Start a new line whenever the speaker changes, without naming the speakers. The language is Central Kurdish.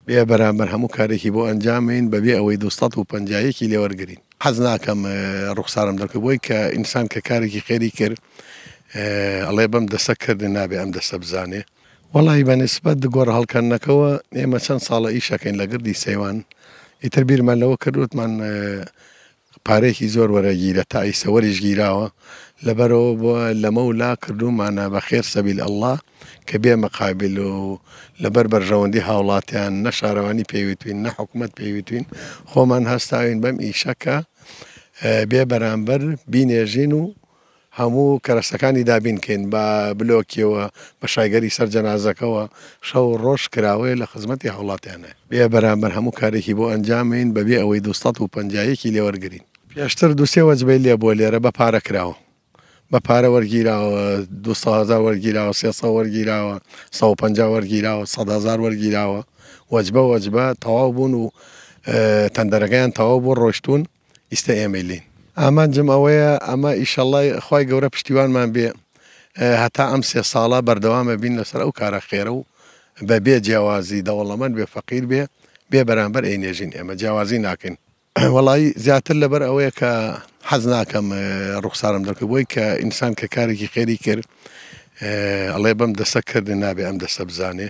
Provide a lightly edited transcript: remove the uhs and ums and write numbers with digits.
بێ بەرامبەر هەموو کارێکی بۆ ئەنجامین بەبێ ئەوەی 250 لێ وەرگرین. حەز ناکەم ڕوخسارم دەکە بۆی کە ئینسان کە کارێکی خێری کرد ئەڵێ بەم دەسە کردن نابێ ئەم دەسە بزانێ. وەڵی بەنسبەت گۆڕ هەڵکردنەکەەوە ئێمە چەند ساڵە ئیشەکەین لە گردی سەیوان ئیتر بیرمان لەوە کردوتمان پارێکی زۆر وەرەگیرە تا ئیسە وەریش گیراوە لەبەرەوە بۆ لەمە ولا کردومانە بە خێر سەبیل ئەڵڵا کە بێ مەقابل و لەبەر بەرژەوەندی هاوڵاتیان نە شارەوانی پێویستوین نە حکوومەت پێویستوین خۆمان هەستاوین بەم ئیشەکە بێ بەرامبەر بینێژین و هەموو کەرەسەکانی دابینکەین بە بلۆکیەوە بە شایگەری سەر جەنازەکەەوە شەو ڕۆژ کراوەیە لە خزمەتی هاوڵاتیانە بێ بەرامبەر هەموو کارێکی بۆ ئەنجامین بەبێ ئەوەی 250 لێ وەرگرین. پێشتر دوسێ وەجبەی لێ بۆ لێرە بە پارە کراوە بە پارە وەرگیراوە 200,000 وەرگیراوە 300 وەرگیراوە 150 وەرگیراوە 100,000 وەرگیراوە وەجبە تەواو بوون و تەندەرەکەیان تەواو بۆ ڕۆشتون ئیستا ئێمە لین. ئامانجم ئەوەیە ئەمە ئیشەڵای خی گەورە پشتیوانمان بێ هەتا ئەم 3 ساڵە بەردەوامە بین لەسەر ئەو کارە خێرە و بەبێ جیاوازی دەوڵەمەند بێ فەقیر بێ بەرامبەر ئەینێژین ئێمە جیاوازی ناکەین. وەڵی زیاتر لەبەر ئەوەیە کە حەز ناکەم ڕوخسارم دەکە بۆی کە ئینسان کە کارێکی خێری کرد ئەڵێ بەم دەسە کردن نابێ ئەم دەسە بزانێ.